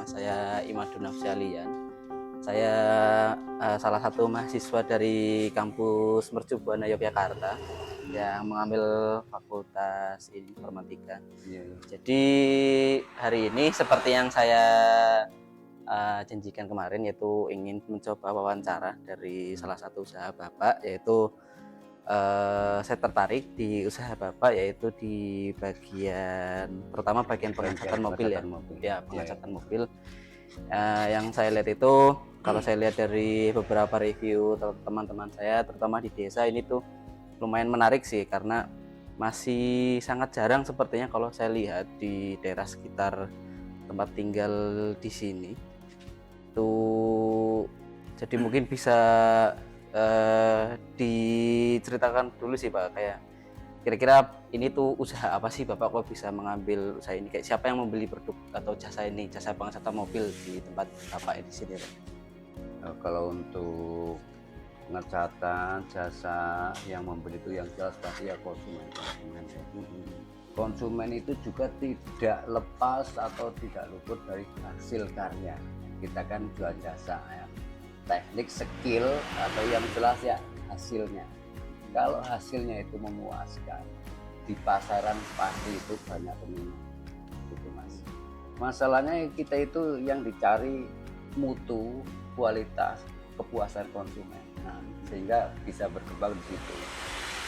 saya Imadun Afsyalian. Saya salah satu mahasiswa dari kampus Mercu Buana Yogyakarta yang mengambil fakultas informatika. Jadi hari ini seperti yang saya janjikan kemarin, yaitu ingin mencoba wawancara dari salah satu usaha Bapak, yaitu saya tertarik di usaha Bapak, yaitu di bagian terutama bagian pengecatan mobil ya, pengecatan mobil. Yang saya lihat itu, kalau saya lihat dari beberapa review teman-teman saya, terutama di desa ini tuh lumayan menarik sih, karena masih sangat jarang sepertinya kalau saya lihat di daerah sekitar tempat tinggal di sini tuh. Jadi mungkin bisa diceritakan dulu sih Pak, kayak kira-kira ini tuh usaha apa sih Bapak kok bisa mengambil usaha ini, kayak siapa yang membeli produk atau jasa ini, jasa pengecatan mobil di tempat Bapak di sini Pak? Kalau untuk pengecatan jasa yang membeli itu yang jelas pasti ya konsumen itu juga tidak lepas atau tidak luput dari hasil karya. Kita kan jual jasa ya, teknik, skill, atau yang jelas ya hasilnya. Kalau hasilnya itu memuaskan, di pasaran pasti itu banyak peminat, gitu Mas. Masalahnya kita itu yang dicari mutu, kualitas, kepuasan konsumen. Nah, sehingga bisa berkembang di situ.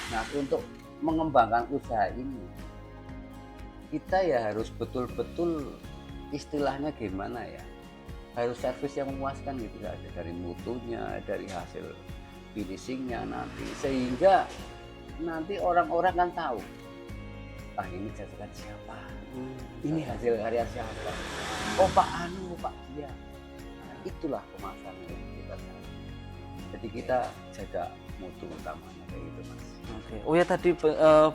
Nah, untuk mengembangkan usaha ini, kita ya harus betul-betul istilahnya gimana ya, harus servis yang memuaskan gitu aja, dari mutunya, dari hasil finishingnya nanti, sehingga nanti orang-orang kan tahu, ini jasakan siapa, ini hasil karya siapa, Pak dia. Nah, itulah kemasannya yang kita cari. Jadi kita jaga mutu utamanya kayak gitu Mas. Oke. Oh ya, tadi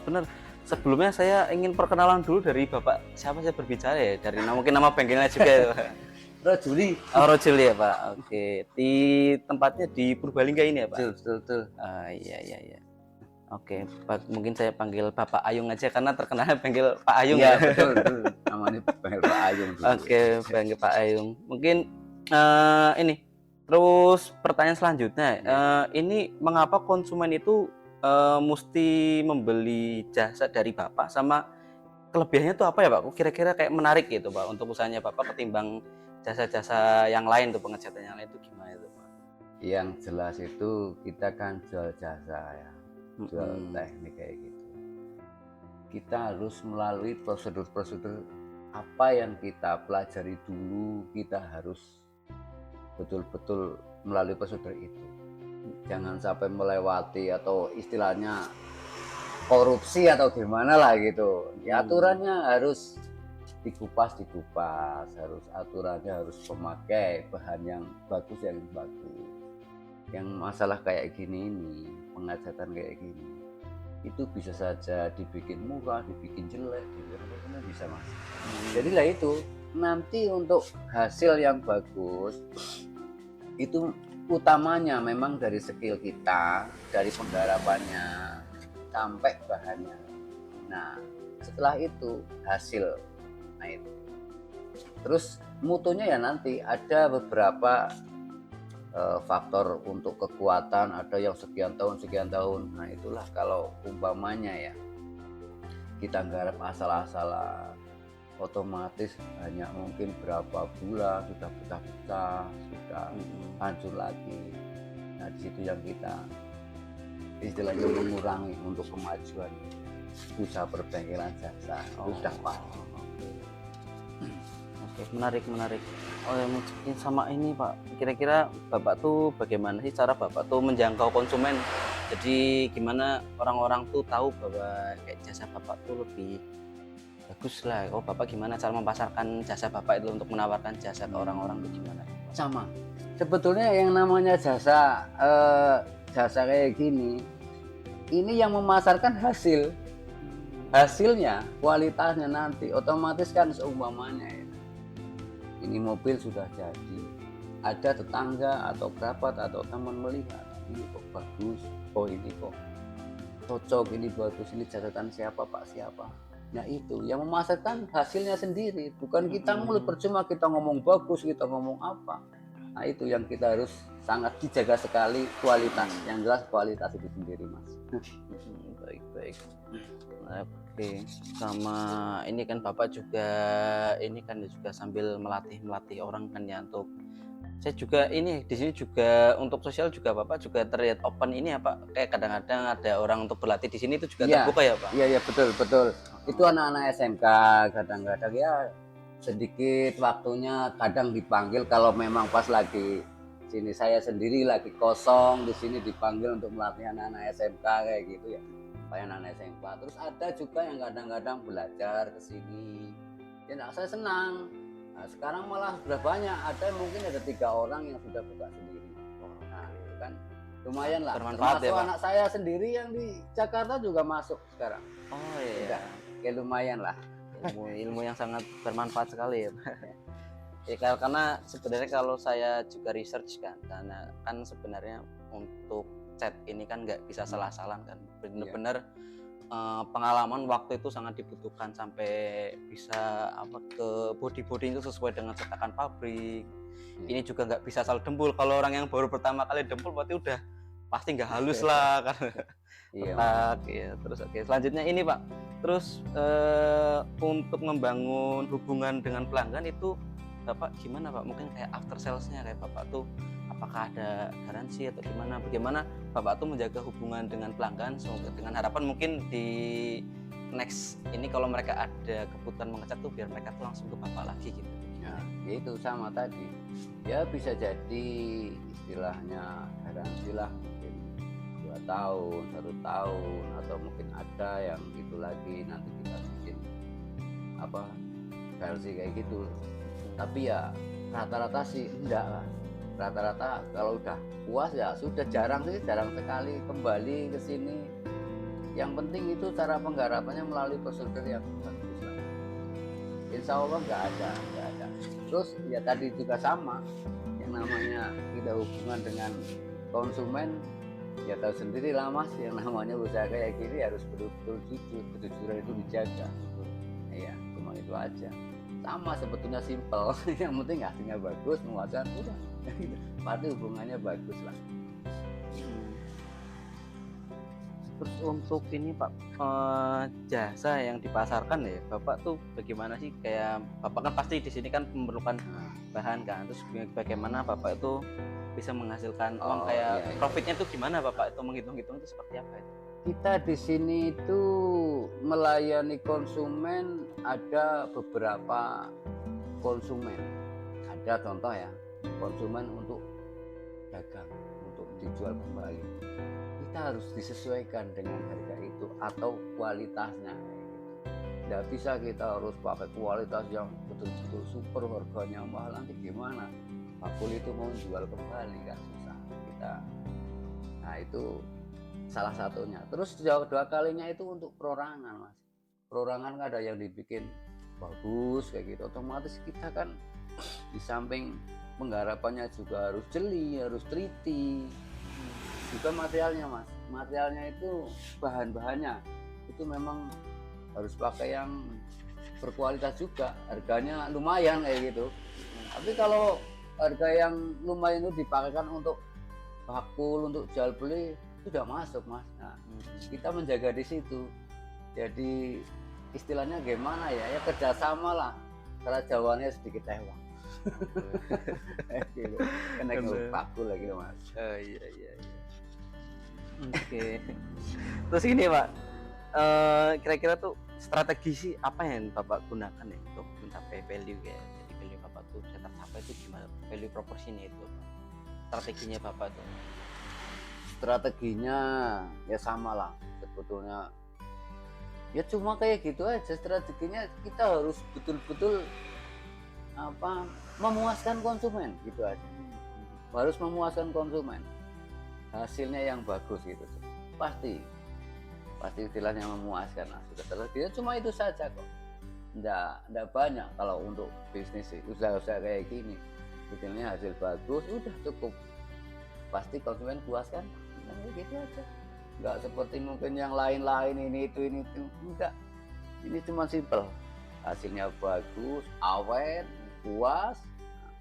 benar. Sebelumnya saya ingin perkenalan dulu dari Bapak. Siapa saya berbicara ya? Dari mungkin nama bengkelnya juga ya Pak. Rojuli. Oh, Rojuli ya Pak. Oke. Di tempatnya di Purbalingga ini ya Pak? Betul. Iya. Oke, mungkin saya panggil Bapak Ayung aja karena terkenal panggil Pak Ayung ya. Betul. Namanya panggil Pak Ayung. Oke, panggil Pak Ayung. Mungkin ini. Terus pertanyaan selanjutnya, ini mengapa konsumen itu mesti membeli jasa dari Bapak, sama kelebihannya itu apa ya Pak? Kira-kira kayak menarik gitu Pak untuk usahanya Bapak ketimbang jasa-jasa yang lain tuh, pengecatan yang lain itu gimana itu Pak? Yang jelas itu kita kan jual jasa ya, jual teknik kayak gitu. Kita harus melalui prosedur-prosedur apa yang kita pelajari dulu, kita harus betul-betul melalui prosedur itu. Jangan sampai melewati atau istilahnya korupsi atau gimana lah gitu. Ya, aturannya harus dikupas, harus aturannya harus memakai bahan yang bagus, Yang masalah kayak gini ini, pengecatan kayak gini, itu bisa saja dibikin murah, dibikin jelek, bisa Mas. Jadi lah itu, nanti untuk hasil yang bagus itu utamanya memang dari skill kita, dari penggarapannya sampai bahannya. Nah, setelah itu hasil. Nah itu. Terus mutunya ya nanti ada beberapa faktor untuk kekuatan, ada yang sekian tahun. Nah, itulah kalau umpamanya ya kita garap asal-asalan, otomatis hanya mungkin berapa bulan sudah pecah-pecah, sudah hancur lagi. Nah, di situ yang kita istilahnya mengurangi untuk kemajuan usaha perbengkelan jasa. Sudah Pak. Oke, menarik. Oh ya, mungkin sama ini Pak, kira-kira Bapak tuh bagaimana sih cara Bapak tuh menjangkau konsumen? Jadi gimana orang-orang tuh tahu bahwa kayak jasa Bapak tuh lebih bagus lah. Oh, Bapak gimana cara memasarkan jasa Bapak itu untuk menawarkan jasa ke orang-orang itu gimana? Sama. Sebetulnya yang namanya jasa kayak gini, ini yang memasarkan hasilnya, kualitasnya nanti otomatis kan seumpamanya ya. Ini mobil sudah jadi, ada tetangga atau kerabat atau teman melihat, ini kok bagus, ini kok cocok, ini bagus, ini catatan siapa Pak siapa. Nah itu yang memasarkan hasilnya sendiri, bukan kita mulut, percuma kita ngomong bagus, kita ngomong apa. Nah itu yang kita harus sangat dijaga sekali, kualitas. Yang jelas kualitas itu sendiri, Mas. Baik. Oke, sama ini kan Bapak juga ini kan juga sambil melatih orang kan ya, untuk saya juga ini di sini juga untuk sosial juga Bapak juga terlihat open ini ya Pak, kayak kadang-kadang ada orang untuk berlatih di sini itu juga terbuka ya Pak? Iya betul. Itu anak-anak SMK kadang-kadang ya sedikit waktunya, kadang dipanggil kalau memang pas lagi sini saya sendiri lagi kosong, di sini dipanggil untuk melatih anak-anak SMK kayak gitu ya. Anak SMK. Terus ada juga yang kadang-kadang belajar ke sini. Ya saya senang. Nah, sekarang malah sudah banyak. Ada mungkin ada 3 orang yang sudah buka sendiri. Nah, itu kan lumayan lah. Bermanfaat ya, Pak? Anak saya sendiri yang di Jakarta juga masuk sekarang. Oh iya. Kayak lumayan lah. Ilmu yang sangat bermanfaat sekali ya Pak. Ya karena sebenarnya kalau saya juga research kan, karena kan sebenarnya untuk chat ini kan nggak bisa salah-salah kan, benar-benar pengalaman waktu itu sangat dibutuhkan sampai bisa ke body itu sesuai dengan cetakan pabrik. Ini juga nggak bisa asal dempul, kalau orang yang baru pertama kali dempul berarti udah pasti nggak halus lah kan. Retak ya. Terus oke, selanjutnya ini Pak, terus untuk membangun hubungan dengan pelanggan itu Bapak gimana Pak? Mungkin kayak after salesnya kayak Bapak tuh apakah ada garansi atau bagaimana Bapak tuh menjaga hubungan dengan pelanggan, dengan harapan mungkin di next ini kalau mereka ada kebutuhan mengecat tuh biar mereka tuh langsung ke Bapak lagi gitu. Nah, itu sama tadi. Ya bisa jadi istilahnya garansi lah, mungkin 2 tahun, 1 tahun, atau mungkin ada yang itu lagi nanti kita bikin garansi kayak gitu. Tapi ya rata-rata sih enggak lah. Rata-rata kalau udah puas ya sudah, jarang sekali kembali ke sini. Yang penting itu cara penggarapannya melalui prosedur yang bagus lah. Insya Allah nggak ada. Terus ya tadi juga sama, yang namanya kita hubungan dengan konsumen ya tahu sendiri lah Mas, yang namanya usaha kayak gini harus betul-betul jujur, kejujuran itu dijaga. Ya cuma itu aja. Sama sebetulnya, simpel. Yang penting hasilnya bagus, memuaskan, udah pasti hubungannya bagus lah. Terus untuk ini Pak, jasa yang dipasarkan ya Bapak tuh bagaimana sih? Kayak Bapak kan pasti di sini kan memerlukan bahan kan, terus bagaimana Bapak itu bisa menghasilkan uang, kayak profitnya tuh gimana Bapak itu menghitung-hitung itu seperti apa itu? Kita di sini itu melayani konsumen, ada beberapa konsumen. Ada contoh ya, konsumen untuk dagang, untuk dijual kembali. Kita harus disesuaikan dengan harga itu atau kualitasnya. Tidak bisa kita harus pakai kualitas yang betul-betul super, harganya mahal, nanti gimana? Bakul itu mau jual kembali kan susah kita. Nah itu salah satunya. Terus 2 kalinya itu untuk perorangan Mas. Perorangan kan ada yang dibikin bagus kayak gitu, otomatis kita kan di samping penggarapannya juga harus jeli, harus teliti. Juga materialnya Mas, materialnya itu bahan-bahannya itu memang harus pakai yang berkualitas juga, harganya lumayan kayak gitu. Tapi kalau harga yang lumayan itu dipakaikan untuk bakul, untuk jual beli, sudah masuk Mas. Nah, kita menjaga di situ. Jadi istilahnya gimana ya kerjasama lah. Cara Jawanya sedikit tewang. Gitu. Kena bakul lagi Mas. Iya. Oke. Terus ini Pak, kira-kira tuh strategi sih apa yang Bapak gunakan ya untuk mencapai value ya? Jadi value Bapak tuh bisa tercapai itu gimana? Value proporsinya itu, strateginya Bapak tuh? Strateginya ya sama lah sebetulnya, ya cuma kayak gitu aja. Strateginya kita harus betul-betul memuaskan konsumen gitu aja, harus memuaskan konsumen, hasilnya yang bagus gitu, pasti istilahnya memuaskan. Nah, sudah selesai, cuma itu saja kok, nggak banyak. Kalau untuk bisnis usaha-usaha kayak gini, istilahnya hasil bagus udah cukup, pasti konsumen puas kan. Nah, gitu aja, nggak seperti mungkin yang lain-lain ini itu enggak. Ini cuma simpel, hasilnya bagus, awet, puas,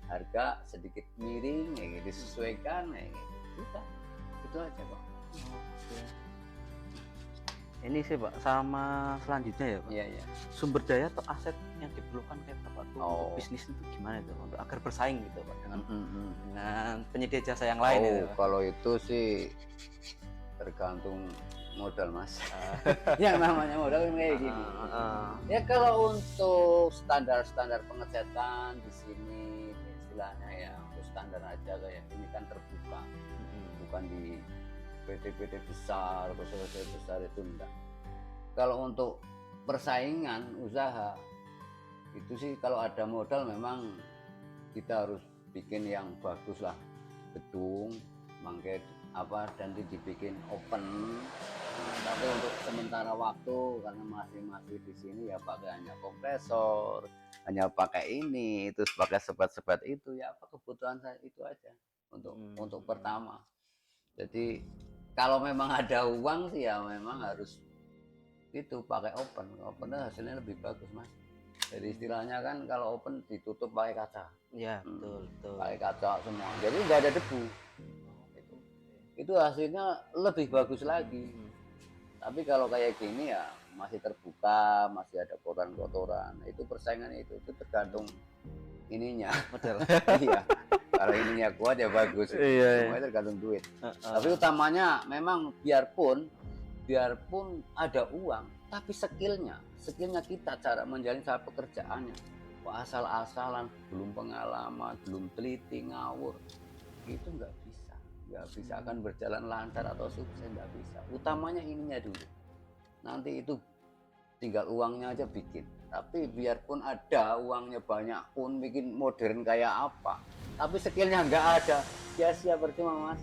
harga sedikit miring, ya gitu, disesuaikan, ya gitu. Udah, itu aja Pak. Oke. Ini sih Pak, sama selanjutnya ya Pak. Iya, iya. Sumber daya atau aset yang diperlukan kayak Bapak tuh untuk Oh. bisnis itu gimana itu untuk agar bersaing gitu Pak dengan Mm-mm. penyedia jasa yang lain itu Pak. Kalau itu sih tergantung modal Mas. Yang namanya modal kan kayak gini. Ya kalau untuk standar pengecatan di sini istilahnya ya untuk standar aja kayak ini kan terbuka, bukan di PT-PT besar, perusahaan besar itu enggak. Kalau untuk persaingan usaha itu sih kalau ada modal memang kita harus bikin yang bagus lah, gedung, mangke apa dan dibikin open. Tapi untuk sementara waktu karena masih di sini ya pakai hanya kompresor, hanya pakai ini, terus pakai sebat-sebat itu ya apa kebutuhan saya itu aja untuk pertama. Jadi kalau memang ada uang sih ya memang harus itu pakai open hasilnya lebih bagus Mas. Jadi istilahnya kan kalau open ditutup pakai kaca. Iya, betul. Pakai kaca semua. Jadi nggak ada debu. Itu hasilnya lebih bagus lagi. Tapi kalau kayak gini ya masih terbuka, masih ada kotoran-kotoran. Itu persaingan itu tergantung ininya. Modal. Iya. Kalau ininya kuat ya bagus. Iya. Semuanya tergantung duit. Tapi utamanya memang biarpun ada uang, tapi skillnya kita cara menjalani saat pekerjaannya, asal-asalan, belum pengalaman, belum teliti, ngawur, itu nggak bisa akan berjalan lancar atau sukses, nggak bisa. Utamanya ininya dulu. Nanti itu tinggal uangnya aja bikin. Tapi biarpun ada uangnya banyak pun bikin modern kayak apa, tapi skillnya nggak ada, sia-sia percuma Mas.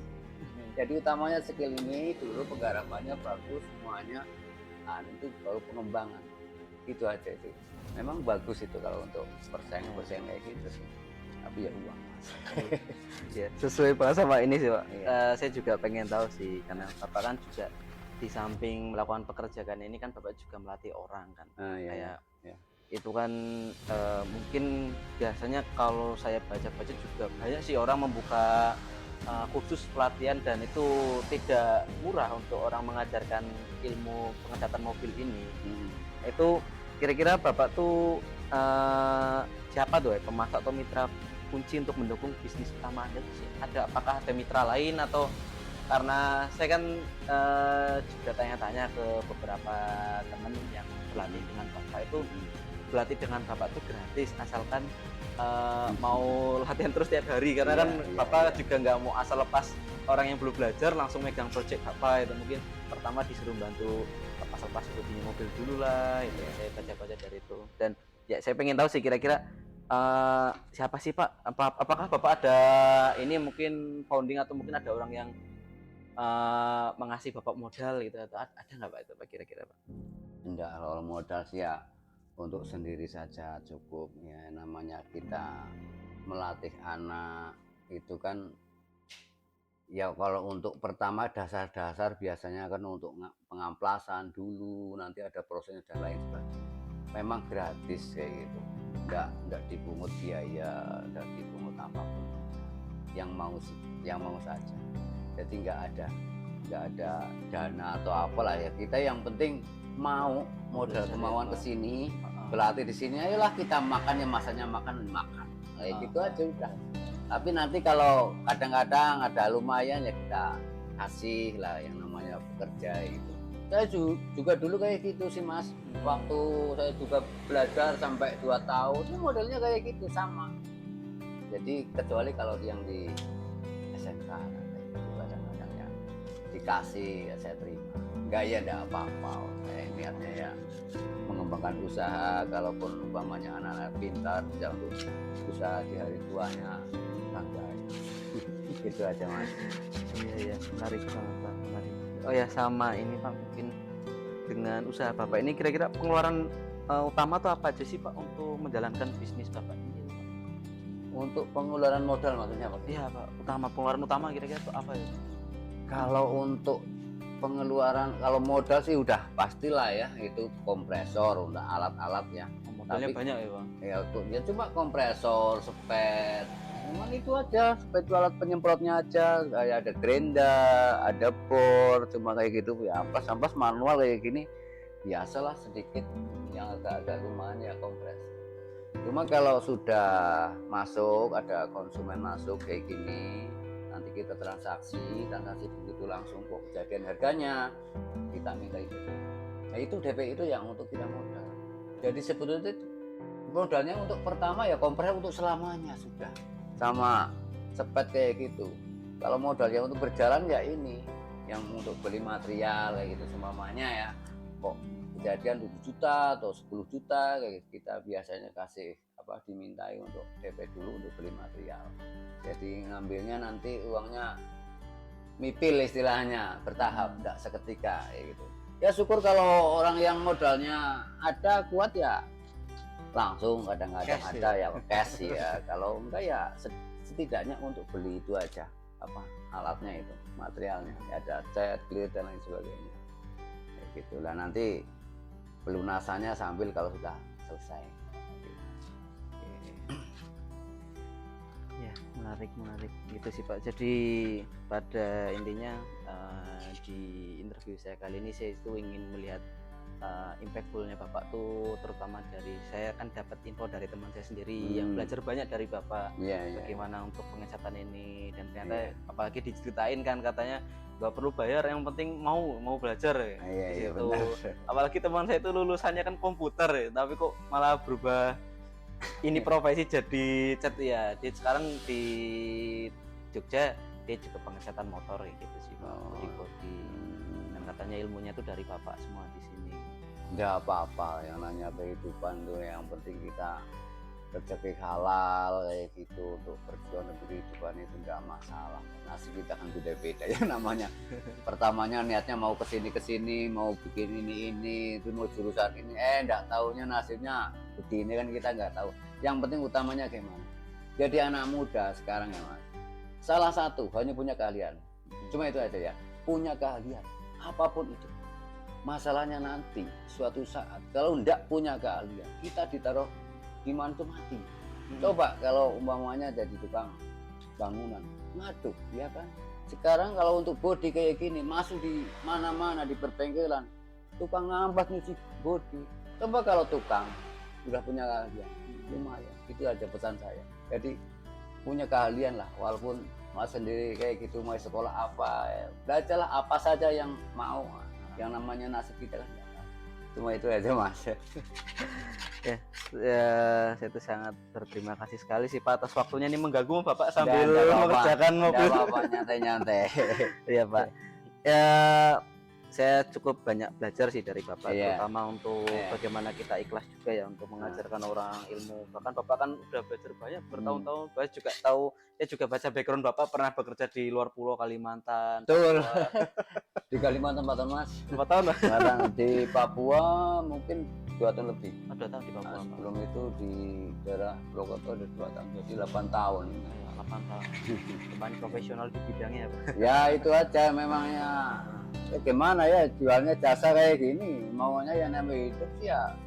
Jadi utamanya skill ini dulu penggarapannya bagus semuanya, nah itu baru pengembangan. Itu aja itu. Memang bagus itu kalau untuk persaingan kayak gitu sih. Tapi ya uang Mas. Ya, sesuai banget sama ini sih Pak. Iya. Saya juga pengen tahu sih karena Bapak kan juga di samping melakukan pekerjaan ini kan Bapak juga melatih orang kan. Iya, Kayak iya. itu kan mungkin biasanya kalau saya baca-baca juga banyak sih orang membuka kursus pelatihan dan itu tidak murah untuk orang mengajarkan ilmu pengecatan mobil ini. Itu kira-kira Bapak tuh siapa tuh ya pemasok atau mitra kunci untuk mendukung bisnis utama Anda sih? Apakah ada mitra lain atau karena saya kan juga tanya-tanya ke beberapa teman yang berlatih dengan Bapak itu berlatih dengan Bapak itu gratis asalkan mau latihan terus tiap hari karena kan Bapak juga nggak mau asal lepas orang yang belum belajar langsung megang project Bapak itu mungkin pertama disuruh bantu lepas punya mobil dulu lah itu ya, saya baca-baca dari itu dan ya saya pengen tahu sih kira-kira siapa sih Pak apakah Bapak ada ini mungkin founding atau mungkin ada orang yang mengasih Bapak modal gitu atau ada nggak Pak itu Pak kira-kira Pak? Enggak, kalau modal sih ya untuk sendiri saja cukup ya, namanya kita melatih anak itu kan ya kalau untuk pertama dasar-dasar biasanya kan untuk pengamplasan dulu nanti ada prosesnya dan lain sebagainya memang gratis kayak gitu enggak dipungut biaya enggak dipungut apapun yang mau saja jadi enggak ada dana atau apalah ya kita yang penting mau modal kemauan kesini berlatih di sini ayolah kita makan ya masanya makan kayak gitu aja udah tapi nanti kalau kadang-kadang ada lumayan ya kita kasih lah yang namanya pekerja itu saya juga dulu kayak gitu sih Mas waktu saya juga belajar sampai 2 tahun ini modelnya kayak gitu sama jadi kecuali kalau yang di SMK kayak gitu kadang-kadang ya dikasih ya saya terima enggak ya enggak apa-apa saya niatnya ya mengembangkan usaha kalaupun umpamanya anak-anak pintar bisa untuk usaha di hari tuanya tangga gitu aja Mas. Iya menarik banget Pak menarik. Oh ya sama ini Pak mungkin dengan usaha Bapak ini kira-kira pengeluaran utama tuh apa aja sih Pak untuk menjalankan bisnis Bapak ini Pak? Untuk pengeluaran modal maksudnya Pak? Iya Pak pengeluaran utama kira-kira tuh apa ya? Kalau untuk pengeluaran kalau modal sih udah pastilah ya, itu kompresor, udah alat-alat ya. Modalnya banyak ya Bang. Ya cuma kompresor, spet, cuman itu aja, spet itu alat penyemprotnya aja, kayak ada gerinda, ada bor, cuma kayak gitu ya. Ampas manual kayak gini biasalah, sedikit yang agak-agak lumayan ya kompres. Cuma kalau sudah masuk, ada konsumen masuk kayak gini, nanti kita transaksi begitu langsung kok kejadian harganya, kita minta itu. Nah itu DP itu yang untuk kita modal. Jadi sebetulnya modalnya untuk pertama ya kompres untuk selamanya sudah, sama sepet kayak gitu. Kalau modalnya untuk berjalan ya ini, yang untuk beli material kayak gitu semuanya ya, kok kejadian 7 juta atau 10 juta kayak kita biasanya kasih dimintai untuk DP dulu untuk beli material. Jadi ngambilnya nanti uangnya mipil istilahnya, bertahap, tidak seketika kayak gitu. Ya syukur kalau orang yang modalnya ada kuat ya langsung, kadang-kadang ada ya cash ya. Kalau enggak ya setidaknya untuk beli itu aja alatnya itu, materialnya ya, ada cat, clear dan lain sebagainya kayak gitulah. Nanti pelunasannya sambil kalau sudah selesai. Ya, menarik gitu sih Pak. Jadi pada intinya di interview saya kali ini saya itu ingin melihat impactfulnya Bapak tuh, terutama dari saya kan dapat info dari teman saya sendiri yang belajar banyak dari Bapak, bagaimana untuk pengecatan ini, dan ternyata apalagi diceritain kan katanya nggak perlu bayar, yang penting mau belajar ya. Apalagi teman saya itu lulusannya kan komputer ya, tapi kok malah berubah ini profesi jadi cat ya. Dia sekarang di Jogja dia juga pengecatan motor ya gitu sih Pak, body. Dan katanya ilmunya tuh dari Bapak semua di sini. Nggak apa-apa, yang nanya kehidupan tuh yang penting kita rezeki halal kayak gitu, untuk berjuang untuk kehidupan itu nggak masalah. Nasib kita kan beda-beda ya namanya. Pertamanya niatnya mau kesini, mau bikin ini, itu mau jurusan ini, nggak taunya nasibnya begini kan, kita nggak tahu. Yang penting utamanya gimana. Jadi anak muda sekarang ya Mas, salah satu hanya punya keahlian. Cuma itu aja ya, punya keahlian apapun itu. Masalahnya nanti suatu saat kalau enggak punya keahlian, kita ditaruh di mana tuh mati. Coba kalau umpamanya jadi tukang bangunan, ngaduk ya kan. Sekarang kalau untuk bodi kayak gini masuk di mana-mana, di perbengkelan, tukang ngambat nyuci bodi. Coba kalau tukang udah punya keahlian, lumayan. Itu aja pesan saya. Jadi punya keahlian lah, walaupun Mas sendiri kayak gitu mau sekolah apa, belajarlah apa saja yang mau. Yang namanya nasib kita kan cuma itu aja Mas. Ya, saya tuh sangat berterima kasih sekali sih Pak atas waktunya, ini mengganggu Bapak sambil mengerjakan mobil. Nyantai-nyantai. Iya Pak. Ya, saya cukup banyak belajar sih dari Bapak, terutama untuk bagaimana kita ikhlas juga ya untuk mengajarkan orang ilmu. Bahkan Bapak kan udah belajar banyak bertahun-tahun. Saya juga tahu, saya juga baca background Bapak pernah bekerja di luar pulau Kalimantan. Betul. Di Kalimantan 4 tahun Mas. 4 tahun Mas. Di Papua mungkin 2 tahun lebih. 2 tahun di Papua. Sebelum itu di daerah Purwokerto ada 2 tahun, jadi 8 tahun. 8 tahun. Cuman profesional di bidangnya Pak. Ya itu aja memangnya. Gimana ya, jualnya jasa kayak gini, maunya yang namanya hidup ya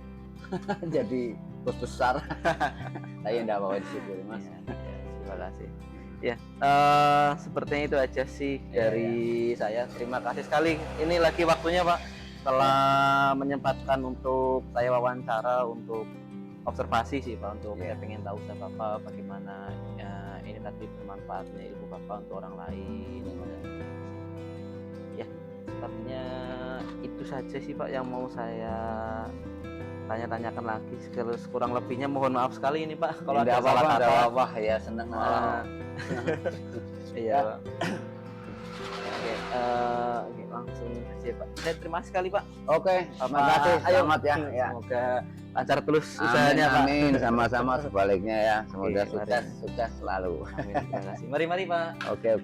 jadi bos besar. Saya enggak apa-apa disyukuri Mas. Terima kasih. Ya, sepertinya itu aja sih dari saya. Terima kasih sekali. Ini lagi waktunya Pak, telah menyempatkan untuk saya wawancara, untuk observasi sih Pak, untuk saya pengen tahu usaha Bapak bagaimana ini tadi bermanfaatnya ilmu Bapak untuk orang lain. Ya, sepertinya itu saja sih Pak yang mau saya tanya-tanyakan lagi. Kurang lebihnya mohon maaf sekali ini Pak kalau ada salah kata. Wah ya seneng malah. Iya Pak. Oke, langsung saja Pak. Saya terima kasih sekali Pak. Oke, terima kasih. Selamat ya. Semoga lancar terus usahanya Pak. Amin, sama-sama sebaliknya ya. Semoga sukses selalu. Amin, terima kasih. Mari Pak. Oke.